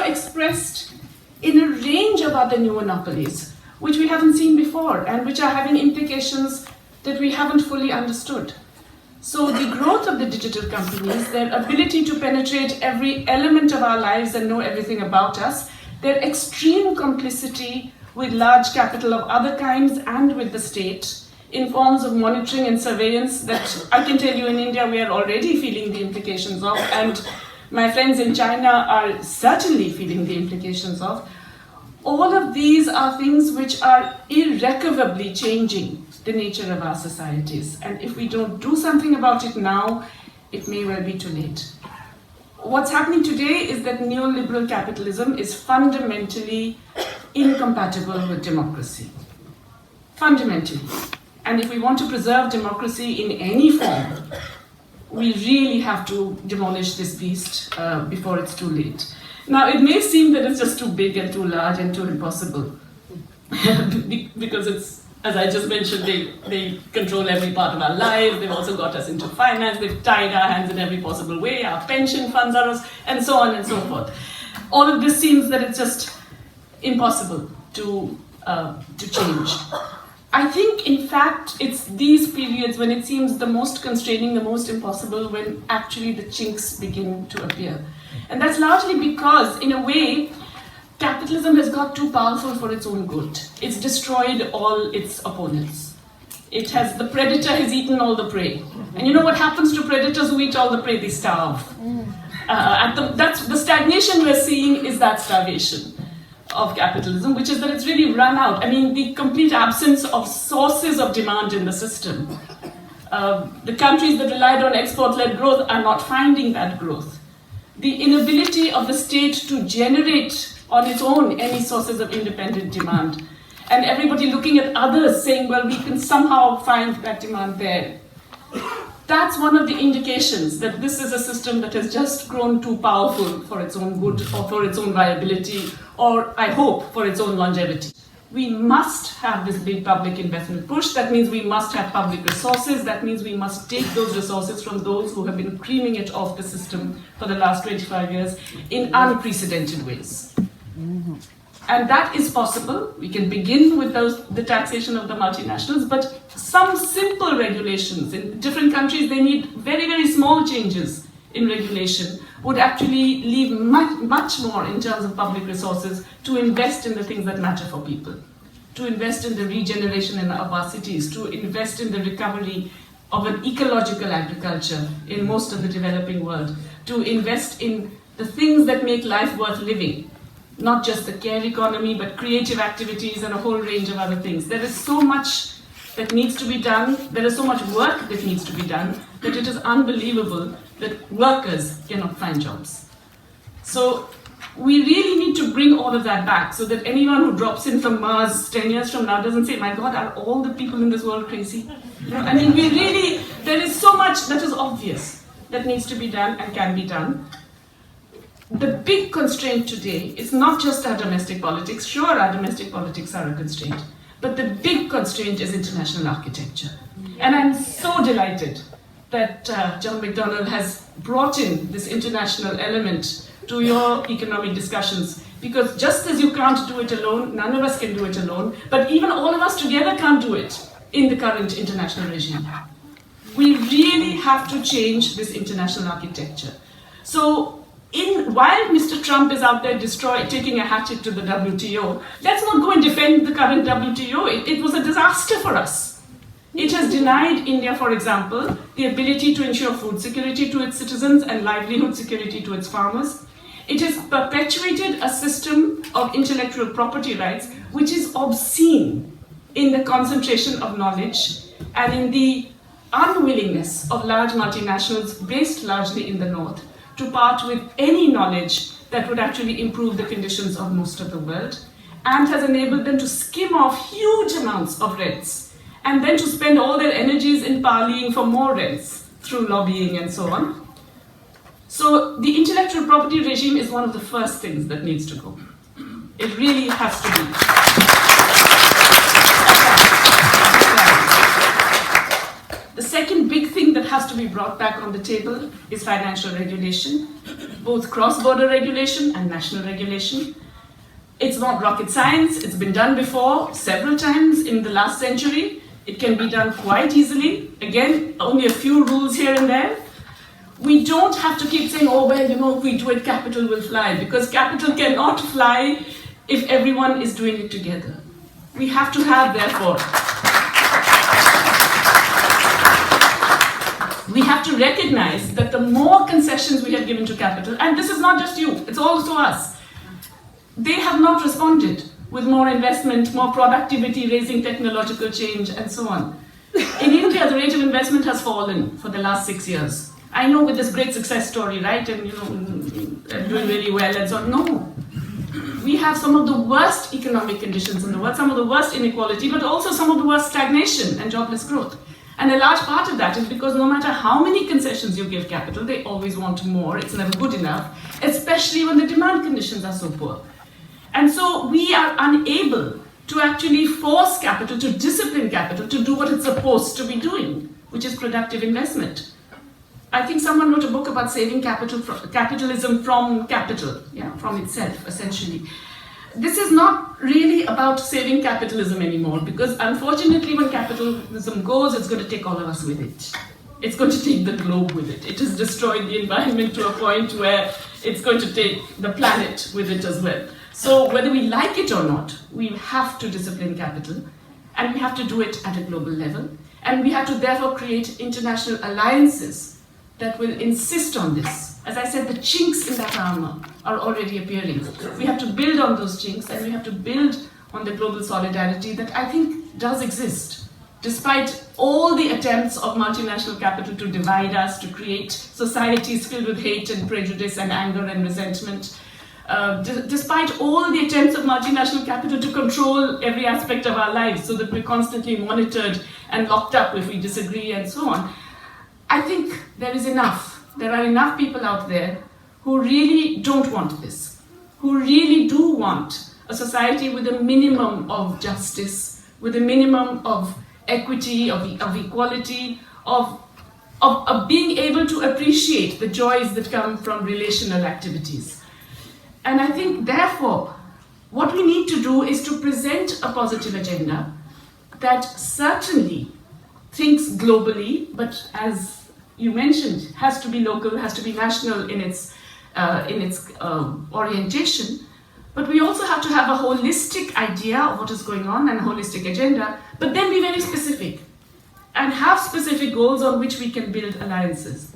expressed in a range of other new monopolies, which we haven't seen before and which are having implications that we haven't fully understood. So the growth of the digital companies, their ability to penetrate every element of our lives and know everything about us, their extreme complicity with large capital of other kinds and with the state in forms of monitoring and surveillance that I can tell you in India we are already feeling the implications of, and my friends in China are certainly feeling the implications of. All of these are things which are irrecoverably changing the nature of our societies. And if we don't do something about it now, it may well be too late. What's happening today is that neoliberal capitalism is fundamentally incompatible with democracy. Fundamentally. And if we want to preserve democracy in any form, we really have to demolish this beast before it's too late. Now, it may seem that it's just too big and too large and too impossible because it's, as I just mentioned, they control every part of our lives. They've also got us into finance. They've tied our hands in every possible way. Our pension funds are us, and so on and so forth. All of this seems that it's just impossible to change. I think, in fact, it's these periods when it seems the most constraining, the most impossible, when actually the chinks begin to appear. And that's largely because, in a way, capitalism has got too powerful for its own good. It's destroyed all its opponents. The predator has eaten all the prey. And you know what happens to predators who eat all the prey? They starve. That's the stagnation we're seeing is that starvation of capitalism, which is that it's really run out. I mean, the complete absence of sources of demand in the system. The countries that relied on export-led growth are not finding that growth. The inability of the state to generate on its own any sources of independent demand. And everybody looking at others saying, well, we can somehow find that demand there. That's one of the indications that this is a system that has just grown too powerful for its own good or for its own viability, or I hope for its own longevity. We must have this big public investment push. That means we must have public resources. That means we must take those resources from those who have been creaming it off the system for the last 25 years in unprecedented ways. And that is possible. We can begin with the taxation of the multinationals, but some simple regulations. In different countries, they need very, very small changes in regulation would actually leave much more in terms of public resources to invest in the things that matter for people, to invest in the regeneration of our cities, to invest in the recovery of an ecological agriculture in most of the developing world, to invest in the things that make life worth living. Not just the care economy, but creative activities and a whole range of other things. There is so much that needs to be done, there is so much work that needs to be done, that it is unbelievable that workers cannot find jobs. So we really need to bring all of that back so that anyone who drops in from Mars 10 years from now doesn't say, my God, are all the people in this world crazy? I mean, there is so much that is obvious that needs to be done and can be done. The big constraint today is not just our domestic politics. Sure, our domestic politics are a constraint, but the big constraint is international architecture. And I'm so delighted that John McDonnell has brought in this international element to your economic discussions, because just as you can't do it alone, none of us can do it alone, but even all of us together can't do it in the current international regime. We really have to change this international architecture. So, while Mr. Trump is out there taking a hatchet to the WTO, let's not go and defend the current WTO. It was a disaster for us. It has denied India, for example, the ability to ensure food security to its citizens and livelihood security to its farmers. It has perpetuated a system of intellectual property rights which is obscene in the concentration of knowledge and in the unwillingness of large multinationals based largely in the north to part with any knowledge that would actually improve the conditions of most of the world, and has enabled them to skim off huge amounts of rents and then to spend all their energies in parleying for more rents through lobbying and so on. So the intellectual property regime is one of the first things that needs to go. It really has to be. The second big thing that has to be brought back on the table is financial regulation. both cross-border regulation and national regulation. It's not rocket science. It's been done before several times in the last century. It can be done quite easily. Again, only a few rules here and there. We don't have to keep saying, oh, well, if we do it, capital will fly, because capital cannot fly if everyone is doing it together. We have to have, therefore, we have to recognize that the more concessions we have given to capital, and this is not just you, it's also us, they have not responded with more investment, more productivity, raising technological change, and so on. In India, the rate of investment has fallen for the last 6 years. I know, with this great success story, right, and doing really well and so on. No. We have some of the worst economic conditions in the world, some of the worst inequality, but also some of the worst stagnation and jobless growth. And a large part of that is because no matter how many concessions you give capital, they always want more. It's never good enough, especially when the demand conditions are so poor. And so we are unable to actually force capital, to discipline capital, to do what it's supposed to be doing, which is productive investment. I think someone wrote a book about saving capitalism from capital, from itself, essentially. This is not really about saving capitalism anymore, because unfortunately when capitalism goes, it's going to take all of us with it. It's going to take the globe with it. It has destroyed the environment to a point where it's going to take the planet with it as well. So whether we like it or not, we have to discipline capital, and we have to do it at a global level. And we have to therefore create international alliances that will insist on this. As I said, the chinks in that armor are already appearing. We have to build on those chinks, and we have to build on the global solidarity that I think does exist, despite all the attempts of multinational capital to divide us, to create societies filled with hate and prejudice and anger and resentment. Despite all the attempts of multinational capital to control every aspect of our lives so that we're constantly monitored and locked up if we disagree and so on, I think there is enough. There are enough people out there who really don't want this, who really do want a society with a minimum of justice, with a minimum of equity, of equality, of being able to appreciate the joys that come from relational activities. And I think, therefore, what we need to do is to present a positive agenda that certainly thinks globally, but as you mentioned, has to be local, has to be national in its orientation. But we also have to have a holistic idea of what is going on and a holistic agenda, but then be very specific and have specific goals on which we can build alliances.